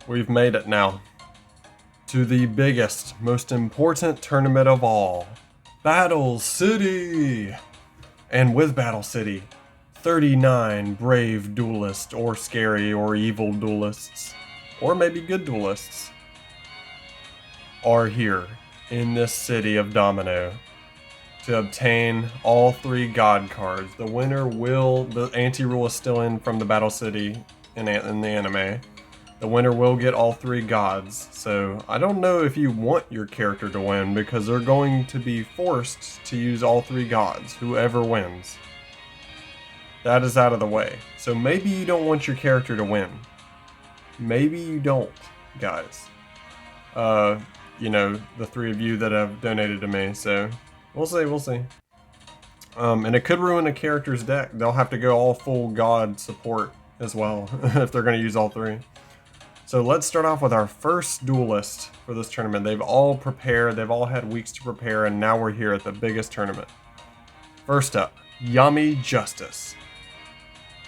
We've made it now to the biggest, most important tournament of all, Battle City! And with Battle City, 39 brave duelists, or scary or evil duelists, or maybe good duelists, are here in this city of Domino to obtain all 3 god cards. The winner will, the anti-rule is still in from the Battle City in the anime. The winner will get all 3 gods, so I don't know if you want your character to win because they're going to be forced to use all 3 gods, whoever wins. That is out of the way. So maybe you don't want your character to win. Maybe you don't, guys. You know, the 3 of you that have donated to me, so we'll see. And it could ruin a character's deck. They'll have to go all full god support as well if they're going to use all 3. So let's start off with our first duelist for this tournament. They've all prepared, they've all had weeks to prepare, and now we're here at the biggest tournament. First up, Yami Justice.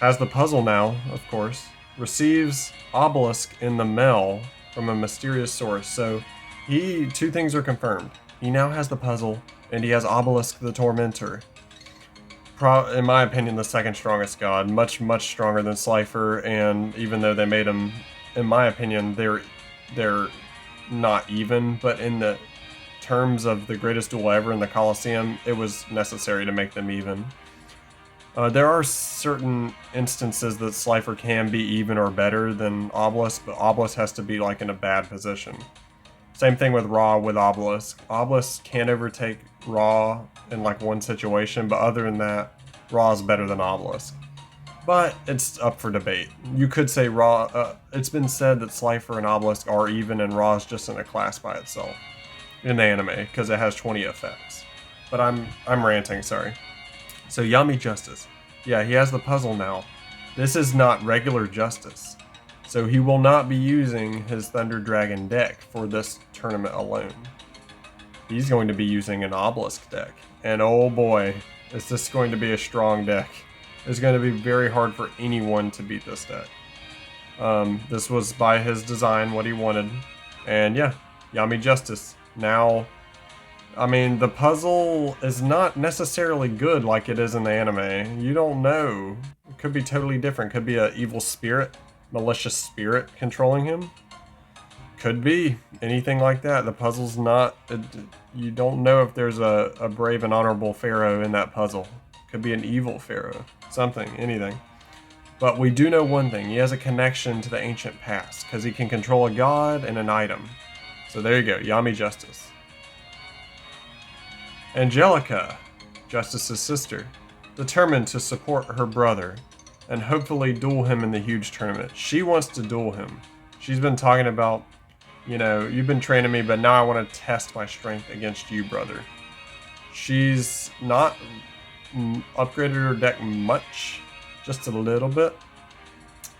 Has the puzzle now, of course. Receives Obelisk in the mail from a mysterious source. So 2 things are confirmed. He now has the puzzle, and he has Obelisk the Tormentor. In my opinion, the second strongest god. Much stronger than Slifer, and even though they made him, in my opinion, they're not even, but in the terms of the greatest duel ever in the Colosseum, it was necessary to make them even. There are certain instances that Slifer can be even or better than Obelisk, but Obelisk has to be like in a bad position. Same thing with Ra with Obelisk. Obelisk can overtake Ra in like one situation, but other than that, Ra is better than Obelisk. But it's up for debate. You could say Ra, it's been said that Slifer and Obelisk are even and Ra is just in a class by itself in the anime because it has 20 effects. But I'm ranting, sorry. So Yami Justice. Yeah, he has the puzzle now. This is not regular Justice. So he will not be using his Thunder Dragon deck for this tournament alone. He's going to be using an Obelisk deck. And oh boy, is this going to be a strong deck. It's going to be very hard for anyone to beat this deck. This was by his design, what he wanted. And yeah, Yami Justice. Now, I mean, the puzzle is not necessarily good like it is in the anime. You don't know. It could be totally different. Could be an evil spirit, malicious spirit controlling him. Could be anything like that. The puzzle's not, you don't know if there's a brave and honorable pharaoh in that puzzle. Could be an evil pharaoh, something, anything. But we do know one thing, he has a connection to the ancient past, because he can control a god and an item. So there you go, Yami Justice. Angelica, Justice's sister, determined to support her brother, and hopefully duel him in the huge tournament. She wants to duel him. She's been talking about, you know, you've been training me, but now I want to test my strength against you, brother. She's not upgraded her deck much, just a little bit.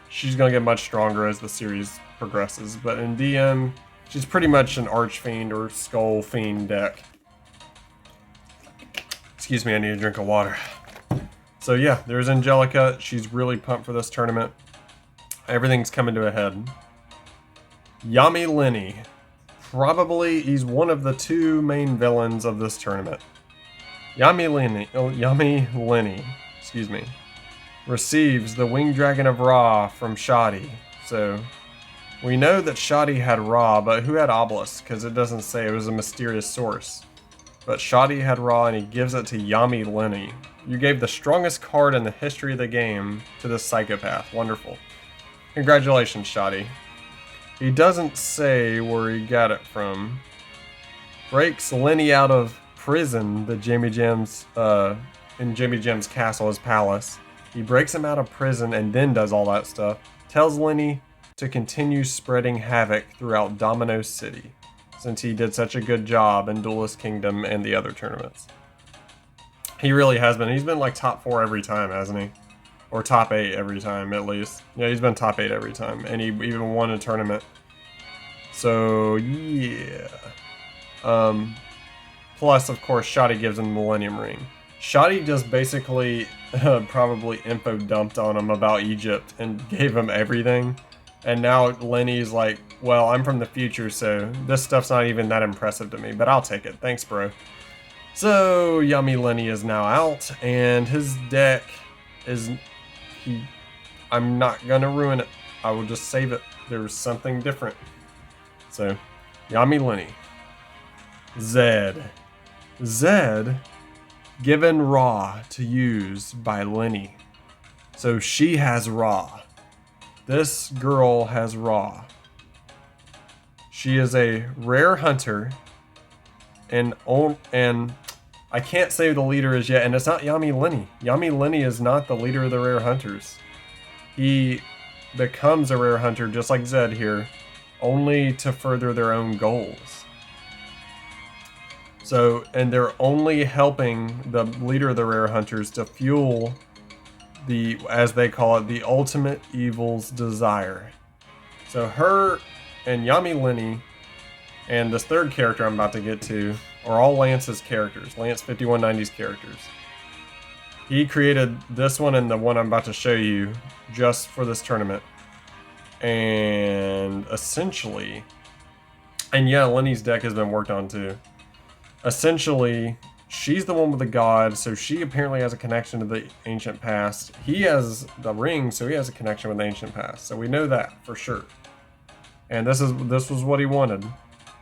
She's going to get much stronger as the series progresses, but in DM, she's pretty much an Archfiend or Skull Fiend deck. Excuse me, I need a drink of water. So yeah, there's Angelica. She's really pumped for this tournament. Everything's coming to a head. Yami Lenny. Probably he's one of the 2 main villains of this tournament. Yami Lenny, excuse me, receives the Winged Dragon of Ra from Shadi. So we know that Shadi had Ra, but who had Obelisk? Because it doesn't say, it was a mysterious source. But Shadi had Ra and he gives it to Yami Lenny. You gave the strongest card in the history of the game to this psychopath. Wonderful. Congratulations, Shadi. He doesn't say where he got it from. Breaks Lenny out of prison, the Jamie Gems, in Jamie Gems' castle, his palace. He breaks him out of prison and then does all that stuff. Tells Lenny to continue spreading havoc throughout Domino City, since he did such a good job in Duelist Kingdom and the other tournaments. He really has been. He's been like top 4 every time, hasn't he? Or top 8 every time, at least. Yeah, he's been top 8 every time, and he even won a tournament. So, yeah. Plus, of course, Shadi gives him the Millennium Ring. Shadi just basically probably info dumped on him about Egypt and gave him everything. And now Lenny's like, well, I'm from the future, so this stuff's not even that impressive to me, but I'll take it. Thanks, bro. So Yummy Lenny is now out, and his deck is I'm not gonna ruin it. I will just save it. There's something different. So, Yummy Lenny. Zed. Zed given Ra to use by Lenny. So she has Ra. This girl has Ra. She is a rare hunter, and I can't say who the leader is yet, and it's not Yummy Lenny. Yummy Lenny is not the leader of the rare hunters. He becomes a rare hunter just like Zed here, only to further their own goals. So, and they're only helping the leader of the rare hunters to fuel the, as they call it, the ultimate evil's desire. So her and Yummy Lenny and this third character I'm about to get to are all Lance's characters, Lance 5190's characters. He created this one and the one I'm about to show you just for this tournament. And essentially, and yeah, Lenny's deck has been worked on too. Essentially, she's the one with the god, so she apparently has a connection to the ancient past. He has the ring, so he has a connection with the ancient past. So we know that for sure. And this was what he wanted.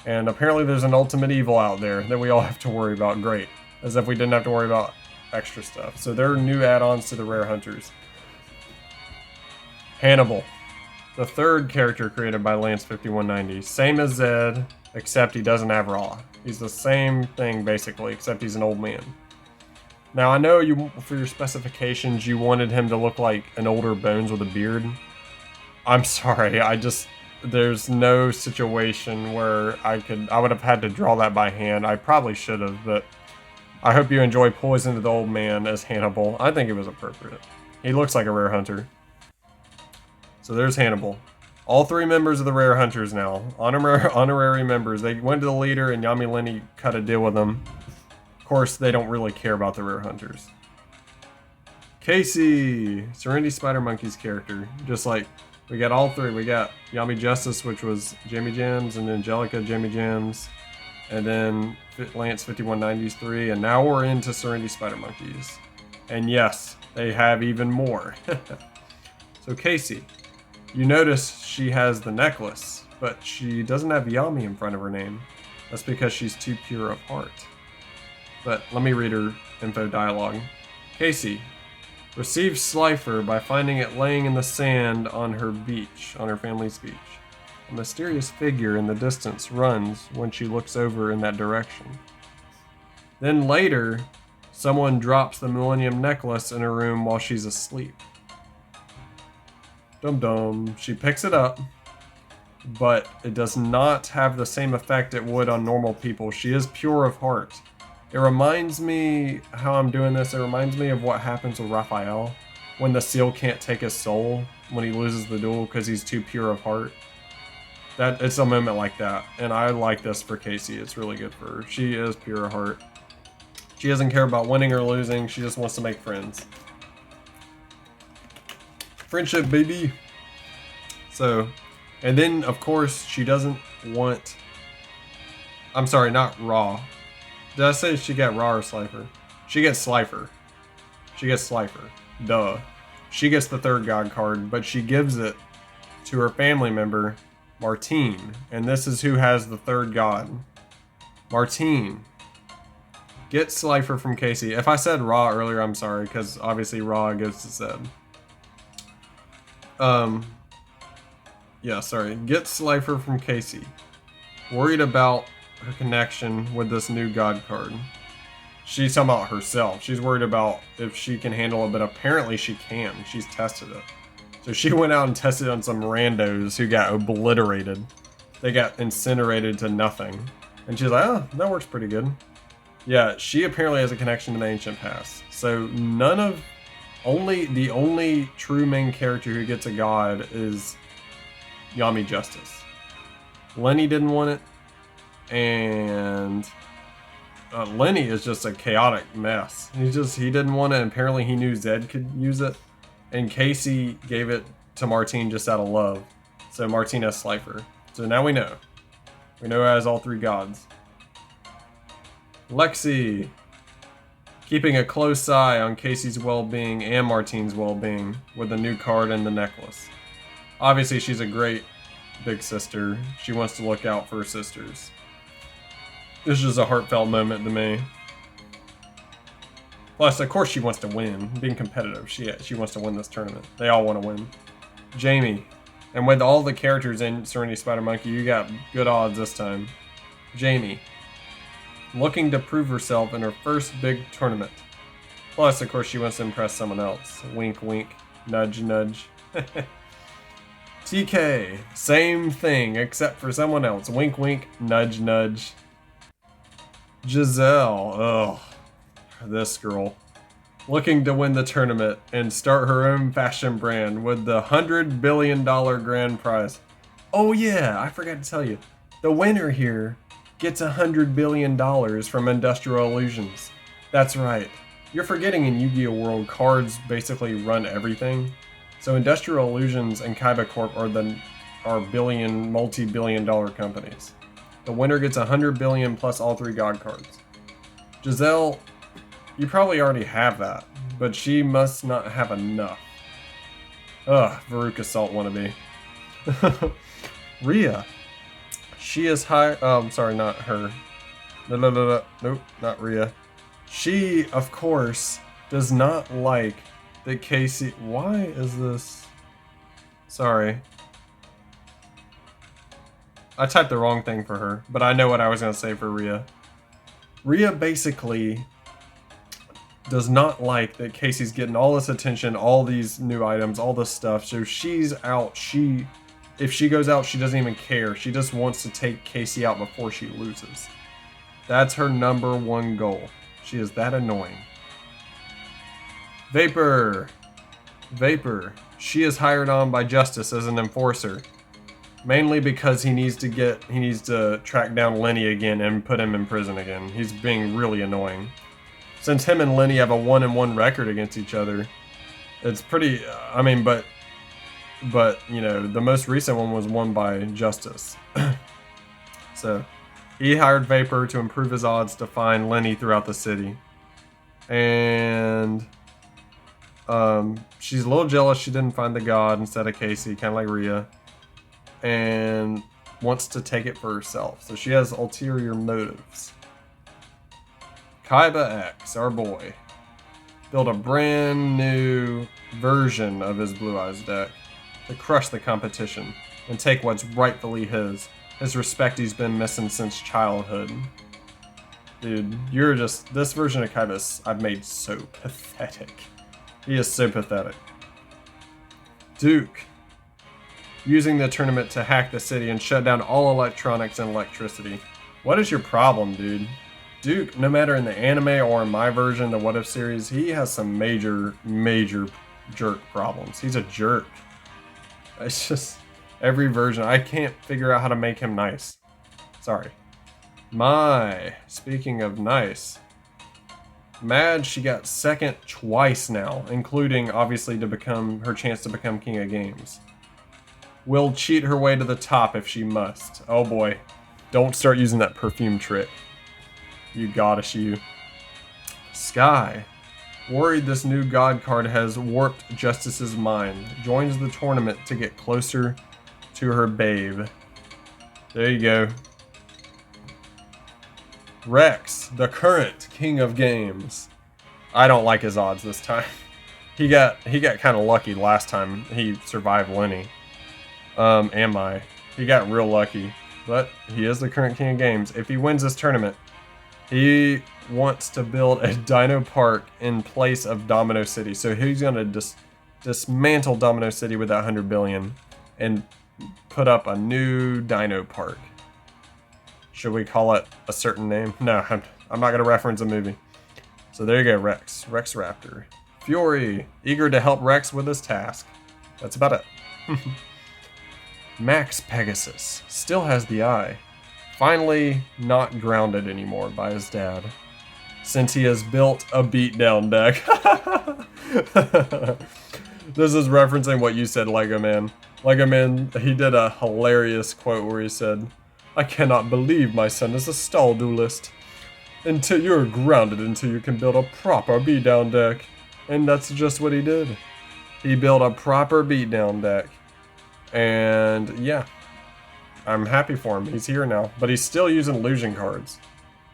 And apparently there's an ultimate evil out there that we all have to worry about. Great. As if we didn't have to worry about extra stuff. So there are new add-ons to the rare hunters. Hannibal. The third character created by Lance 5190. Same as Zed, except he doesn't have Ra. He's the same thing basically, except he's an old man. Now I know you, for your specifications, you wanted him to look like an older Bones with a beard. I'm sorry, there's no situation where I would have had to draw that by hand. I probably should have, but I hope you enjoy Poison to the Old Man as Hannibal. I think it was appropriate. He looks like a rare hunter. So there's Hannibal. All three members of the rare hunters now. Honorary members. They went to the leader and Yummy Lenny cut a deal with them. Of course, they don't really care about the rare hunters. Casey! Serenity Spider Monkey's character. Just like, we got all three. We got Yummy Justice, which was Jamie Gems, and Angelica, Jamie Gems, and then Lance 5190's 3, and now we're into Serenity Spider Monkeys. And yes, they have even more. So Casey, you notice she has the necklace, but she doesn't have Yummy in front of her name. That's because she's too pure of heart. But let me read her info dialogue. Casey receives Slifer by finding it laying in the sand on her beach, on her family's beach. A mysterious figure in the distance runs when she looks over in that direction. Then later, someone drops the Millennium Necklace in her room while she's asleep. Dum dum. She picks it up, but it does not have the same effect it would on normal people. She is pure of heart. It reminds me, how I'm doing this, it reminds me of what happens with Raphael when the seal can't take his soul when he loses the duel because he's too pure of heart. It's a moment like that, and I like this for Casey. It's really good for her. She is pure of heart. She doesn't care about winning or losing. She just wants to make friends. Friendship, baby. So, and then of course she doesn't want, I'm sorry, not Ra. Did I say she got Ra or Slifer? She gets Slifer. She gets Slifer. Duh. She gets the third god card, but she gives it to her family member, Martine. And this is who has the third god. Martine. Get Slifer from Casey. If I said Ra earlier, I'm sorry, because obviously Ra goes to Zed. Yeah, sorry. Get Slifer from Casey. Worried about her connection with this new god card. She's talking about herself. She's worried about if she can handle it, but apparently she can. She's tested it. So she went out and tested on some randos who got obliterated. They got incinerated to nothing. And she's like, oh, that works pretty good. Yeah, she apparently has a connection to the ancient past. So the only true main character who gets a god is Yummy Justice. Lenny didn't want it. And Lenny is just a chaotic mess. He didn't want it, and apparently he knew Zed could use it. And Casey gave it to Martine just out of love. So Martinez Slifer. So now we know. We know it has all 3 gods. Lexi. Keeping a close eye on Casey's well-being and Martine's well-being with a new card in the necklace. Obviously, she's a great big sister. She wants to look out for her sisters. This is just a heartfelt moment to me. Plus, of course, she wants to win. Being competitive, she wants to win this tournament. They all want to win. Jamie. And with all the characters in Serenity Spider Monkey, you got good odds this time. Jamie. Looking to prove herself in her first big tournament. Plus, of course, she wants to impress someone else. Wink, wink. Nudge, nudge. TK. Same thing, except for someone else. Wink, wink. Nudge, nudge. Giselle. Ugh. This girl. Looking to win the tournament and start her own fashion brand with the $100 billion grand prize. Oh yeah, I forgot to tell you. The winner here gets $100 billion from Industrial Illusions. That's right. You're forgetting in Yu-Gi-Oh! World, cards basically run everything. So Industrial Illusions and Kaiba Corp are multi-billion dollar companies. The winner gets $100 billion plus all 3 god cards. Giselle, you probably already have that, but she must not have enough. Ugh, Veruca Salt wannabe. Rhea. She is high. Oh, sorry, not her. No. Nope, not Rhea. She, of course, does not like that Casey. Why is this? Sorry. I typed the wrong thing for her, but I know what I was going to say for Rhea. Rhea basically does not like that Casey's getting all this attention, all these new items, all this stuff. So she's out. If she goes out, she doesn't even care. She just wants to take Casey out before she loses. That's her #1 goal. She is that annoying. Vapor. She is hired on by Justice as an enforcer. Mainly because he needs to track down Lenny again and put him in prison again. He's being really annoying. Since him and Lenny have a 1-1 record against each other, it's pretty, but you know, the most recent one was won by Justice. So he hired Vapor to improve his odds to find Lenny throughout the city. And she's a little jealous she didn't find the god instead of Casey, kind of like Rhea. And wants to take it for herself. So she has ulterior motives. Kaiba X, our boy, built a brand new version of his Blue Eyes deck to crush the competition and take what's rightfully his respect he's been missing since childhood. Dude, this version of Kaiba I've made so pathetic. He is so pathetic. Duke. Using the tournament to hack the city and shut down all electronics and electricity. What is your problem, dude? Duke, no matter in the anime or in my version, the What If series, he has some major jerk problems. He's a jerk. It's just, every version, I can't figure out how to make him nice. Sorry. Speaking of nice, Mad, she got second twice now, including, obviously, her chance to become King of Games. Will cheat her way to the top if she must. Oh boy. Don't start using that perfume trick. You goddess, you. Sky. Worried this new god card has warped Justice's mind. Joins the tournament to get closer to her babe. There you go. Rex, the current King of Games. I don't like his odds this time. He got kind of lucky last time he survived Lenny. He got real lucky, but he is the current King of Games. If he wins this tournament, he wants to build a Dino Park in place of Domino City. So he's gonna dismantle Domino City with that $100 billion and put up a new Dino Park. Should we call it a certain name? No, I'm not gonna reference a movie. So there you go, Rex Raptor. Fury, eager to help Rex with his task. That's about it. Max Pegasus still has the eye. Finally not grounded anymore by his dad, since he has built a beatdown deck. This is referencing what you said, Lego Man. Lego Man, he did a hilarious quote where he said, "I cannot believe my son is a stall duelist. Until you're grounded until you can build a proper beatdown deck." And that's just what he did. He built a proper beatdown deck. And yeah, I'm happy for him. He's here now. But he's still using illusion cards,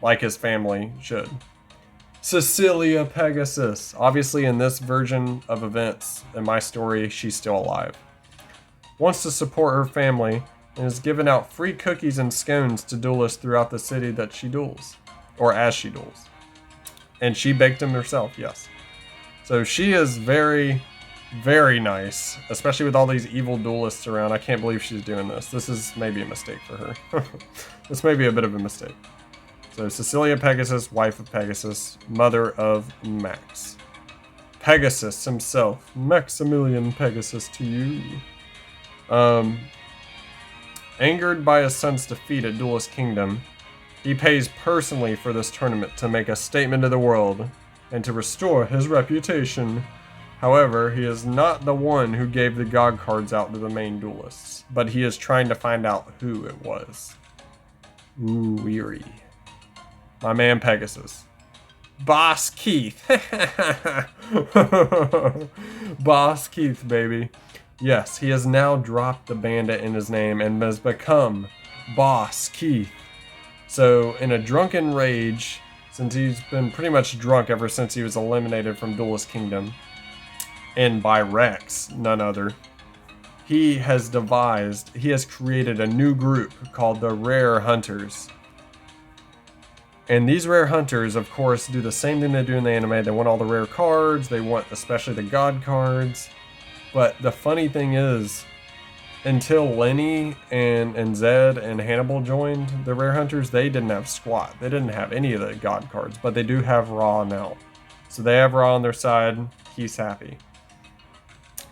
like his family should. Cecilia Pegasus. Obviously, in this version of events, in my story, she's still alive. Wants to support her family and is giving out free cookies and scones to duelists throughout the city that she duels. Or as she duels. And she baked them herself, yes. So she is very, very nice. Especially with all these evil duelists around. I can't believe she's doing this. This is maybe a mistake for her. This may be a bit of a mistake. So Cecilia Pegasus, wife of Pegasus, mother of Max. Pegasus himself. Maximilian Pegasus to you. Angered by his son's defeat at Duelist Kingdom, he pays personally for this tournament to make a statement to the world and to restore his reputation. However, he is not the one who gave the god cards out to the main duelists, but he is trying to find out who it was. Ooh, weary. My man Pegasus. Boss Keith. Boss Keith, baby. Yes, he has now dropped the bandit in his name and has become Boss Keith. So, in a drunken rage, since he's been pretty much drunk ever since he was eliminated from Duelist Kingdom, and by Rex, none other, he has created a new group called the Rare Hunters. And these Rare Hunters, of course, do the same thing they do in the anime. They want all the rare cards, they want especially the god cards. But the funny thing is, until Lenny and Zed and Hannibal joined the Rare Hunters, they didn't have squat. They didn't have any of the god cards, but they do have Ra now. So they have Ra on their side. He's happy.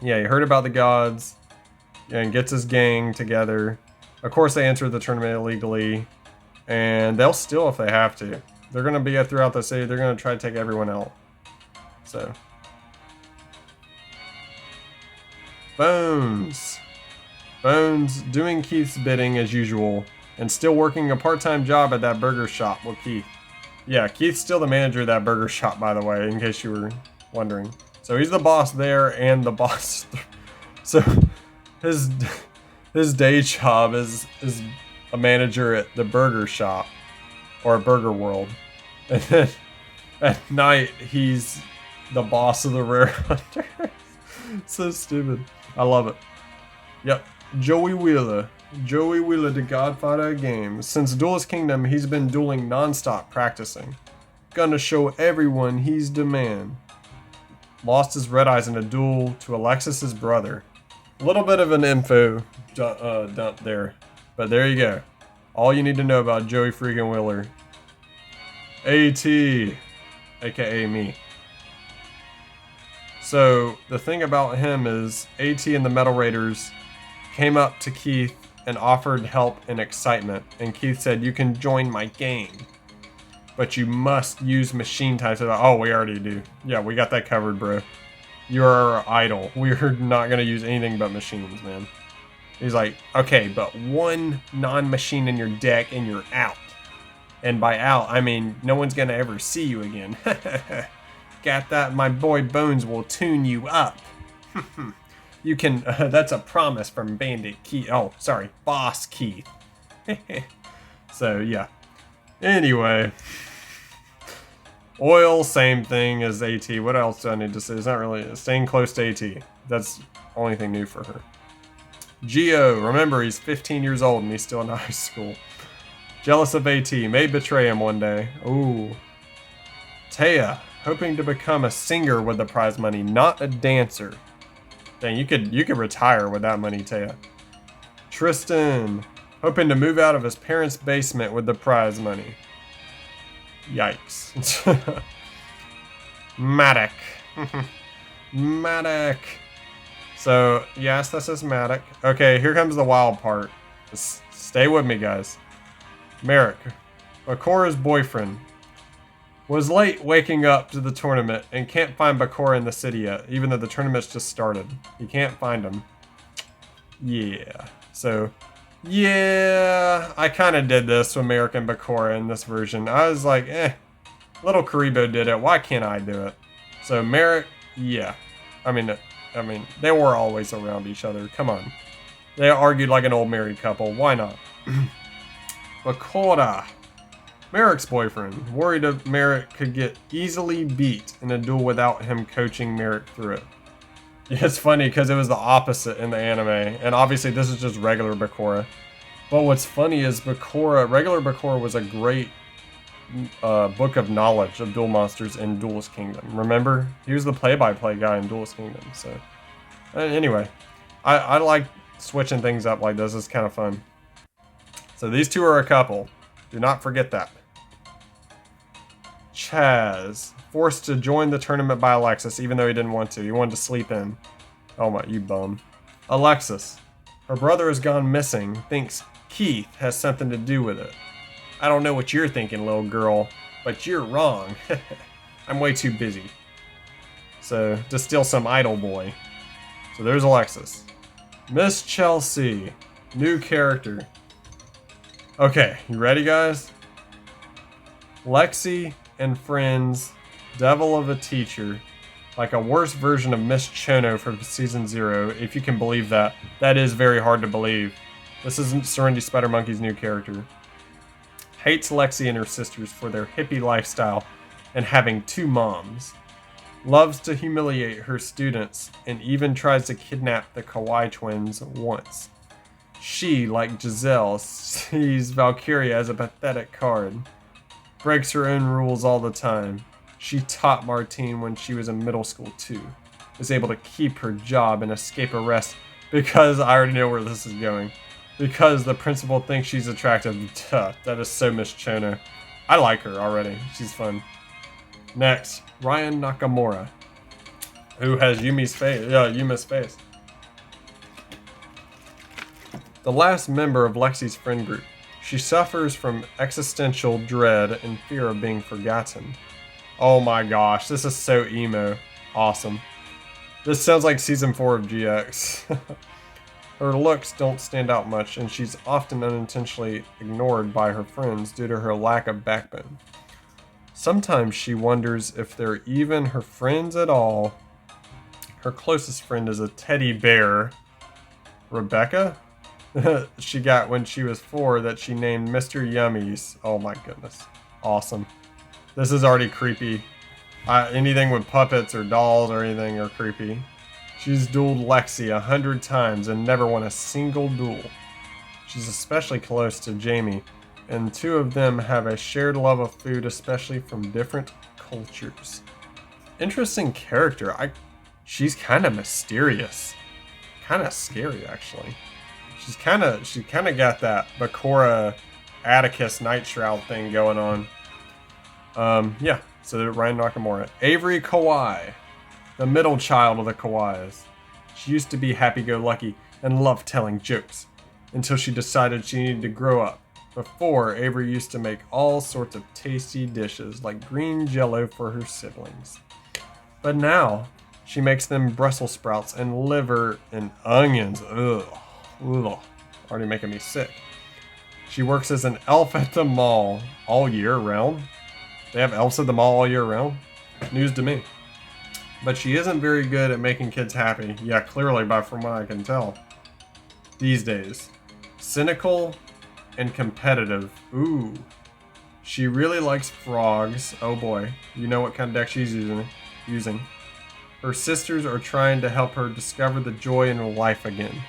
Yeah, he heard about the gods and gets his gang together. Of course, they enter the tournament illegally, and they'll steal if they have to. They're going to be throughout the city. They're going to try to take everyone out. So. Bones. Bones doing Keith's bidding as usual and still working a part-time job at that burger shop with Keith. Yeah, Keith's still the manager of that burger shop, by the way, in case you were wondering. So he's the boss there and the boss. So his day job is a manager at the burger shop or Burger World. And then at night he's the boss of the Rare Hunters. So stupid. I love it. Yep. Joey Wheeler. Joey Wheeler, the Godfather of games. Since Duelist Kingdom, he's been dueling non-stop practicing. Gonna show everyone he's the man. Lost his red eyes in a duel to Alexis's brother. A little bit of an info dump there. But there you go. All you need to know about Joey freaking Wheeler. AT. AKA me. So, the thing about him is, AT and the Metal Raiders came up to Keith and offered help and excitement. And Keith said, "You can join my gang, but you must use machine types." Oh, we already do. Yeah, we got that covered, bro. You're our idol. We're not going to use anything but machines, man. He's like, okay, but one non-machine in your deck and you're out. And by out, I mean no one's going to ever see you again. Got that? My boy Bones will tune you up. You can, that's a promise from Bandit Keith. Oh, sorry, Boss Keith. So, yeah. Anyway. Oil, same thing as AT. What else do I need to say? It's not really staying close to AT. That's the only thing new for her. Geo, remember he's 15 years old and he's still in high school. Jealous of AT, may betray him one day. Ooh. Taya, hoping to become a singer with the prize money, not a dancer. Dang, you could retire with that money, Taya. Tristan, hoping to move out of his parents' basement with the prize money. Yikes. Matic. Matic. So, yes, this is Matic. Okay, here comes the wild part. Just stay with me, guys. Merrick, Bakura's boyfriend, was late waking up to the tournament and can't find Bakura in the city yet, even though the tournament's just started. He can't find him. Yeah. So, yeah, I kind of did this with Merrick and Bakura in this version. I was like, little Karibo did it. Why can't I do it? So Merrick, yeah. I mean, they were always around each other. Come on. They argued like an old married couple. Why not? Bakura, Merrick's boyfriend, worried if Merrick could get easily beat in a duel without him coaching Merrick through it. It's funny because it was the opposite in the anime, and obviously this is just regular Bakura. But what's funny is regular Bakura was a great book of knowledge of duel monsters in Duelist Kingdom. Remember? He was the play-by-play guy in Duelist Kingdom. So, anyway, I like switching things up like this. It's kind of fun. So these two are a couple. Do not forget that. Chaz, forced to join the tournament by Alexis, even though he didn't want to. He wanted to sleep in. Oh my, you bum. Alexis, her brother has gone missing, thinks Keith has something to do with it. I don't know what you're thinking, little girl, but you're wrong. I'm way too busy. So, to steal some idol boy. So there's Alexis. Miss Chelsea, new character. Okay, you ready, guys? Lexi and friends, devil of a teacher, like a worse version of Miss Chono from season 0, if you can believe that. That is very hard to believe. This isn't Serenity Spider Monkey's new character. Hates Lexi and her sisters for their hippie lifestyle and having 2 moms. Loves to humiliate her students and even tries to kidnap the Kawaii twins once. She, like Giselle, sees Valkyria as a pathetic card. Breaks her own rules all the time. She taught Martine when she was in middle school too. Is able to keep her job and escape arrest because I already know where this is going. Because the principal thinks she's attractive. Duh, that is so Miss Chono. I like her already. She's fun. Next, Ryan Nakamura, who has Yumi's face. The last member of Lexi's friend group. She suffers from existential dread and fear of being forgotten. Oh my gosh, this is so emo. Awesome. This sounds like season 4 of GX. Her looks don't stand out much, and she's often unintentionally ignored by her friends due to her lack of backbone. Sometimes she wonders if they're even her friends at all. Her closest friend is a teddy bear, Rebecca, she got when she was 4 that she named Mr. Yummies. Oh my goodness. Awesome. This is already creepy. Anything with puppets or dolls or anything are creepy. She's dueled Lexi 100 times and never won a single duel. She's especially close to Jamie, and 2 of them have a shared love of food, especially from different cultures. Interesting character. She's kind of mysterious. Kind of scary, actually. She kind of got that Bakura Atticus Night Shroud thing going on. Yeah, so Ryan Nakamura. Avery Kawai, the middle child of the Kawais. She used to be happy-go-lucky and loved telling jokes, until she decided she needed to grow up. Before, Avery used to make all sorts of tasty dishes, like green jello for her siblings. But now, she makes them Brussels sprouts and liver and onions. Ugh. Already making me sick. She works as an elf at the mall all year round. They have elves at the mall all year round? News to me. But she isn't very good at making kids happy. Yeah, clearly, from what I can tell. These days. Cynical and competitive. Ooh. She really likes frogs. Oh boy. You know what kind of deck she's using. Her sisters are trying to help her discover the joy in her life again.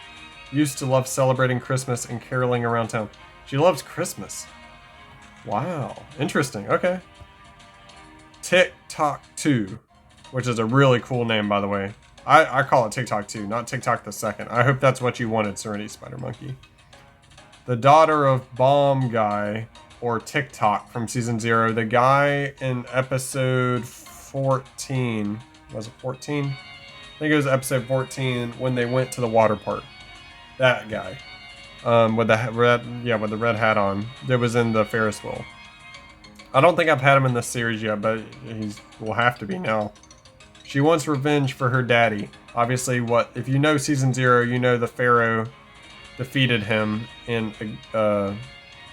Used to love celebrating Christmas and caroling around town. She loves Christmas. Wow. Interesting. Okay. TikTok 2, which is a really cool name, by the way. I call it TikTok 2, not TikTok the second. I hope that's what you wanted, Serenity Spider Monkey. The daughter of Bomb Guy, or TikTok from season 0. The guy in episode 14. Was it 14? I think it was episode 14 when they went to the water park. That guy. With the red hat on. That was in the Ferris wheel. I don't think I've had him in this series yet, but will have to be now. She wants revenge for her daddy. Obviously, if you know season 0, you know the Pharaoh defeated him in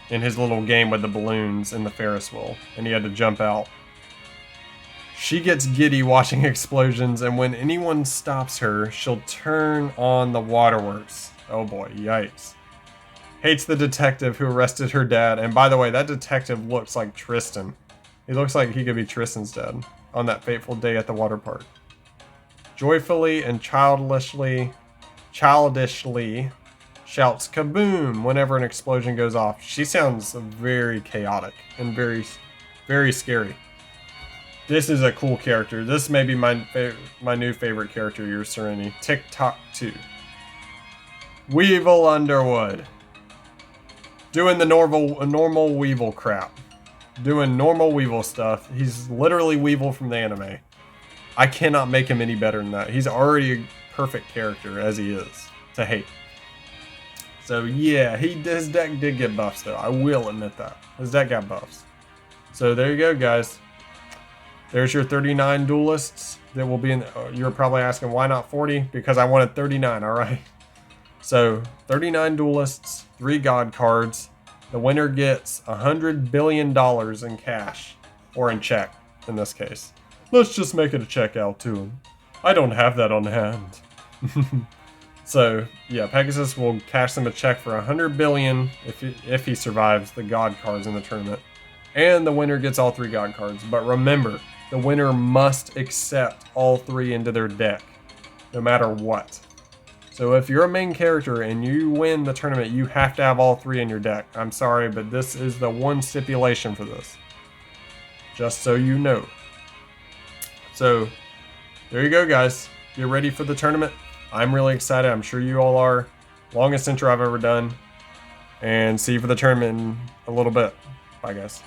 his little game with the balloons in the Ferris wheel, and he had to jump out. She gets giddy watching explosions, and when anyone stops her, she'll turn on the waterworks. Oh boy, yikes. Hates the detective who arrested her dad, and by the way, that detective looks like Tristan. He looks like he could be Tristan's dad on that fateful day at the water park. Joyfully and childishly shouts kaboom whenever an explosion goes off. She sounds very chaotic and very, very scary. This is a cool character. This may be my new favorite character, your Serenity. TikTok 2. Weevil Underwood. Doing the normal Weevil crap. Doing normal Weevil stuff. He's literally Weevil from the anime. I cannot make him any better than that. He's already a perfect character as he is to hate. So yeah, his deck did get buffs though. I will admit that. His deck got buffs. So there you go, guys. There's your 39 duelists that will be in. You're probably asking why not 40? Because I wanted 39, alright? So 39 duelists, 3 god cards. The winner gets $100 billion in cash. Or in check, in this case. Let's just make it a check out to him. I don't have that on hand. So, yeah, Pegasus will cash them a check for $100 billion if he survives the god cards in the tournament. And the winner gets all 3 god cards. But remember, the winner must accept all 3 into their deck, no matter what. So if you're a main character and you win the tournament, you have to have all 3 in your deck. I'm sorry, but this is the one stipulation for this. Just so you know. So, there you go, guys. Get ready for the tournament. I'm really excited. I'm sure you all are. Longest intro I've ever done. And see you for the tournament in a little bit. Bye, guys.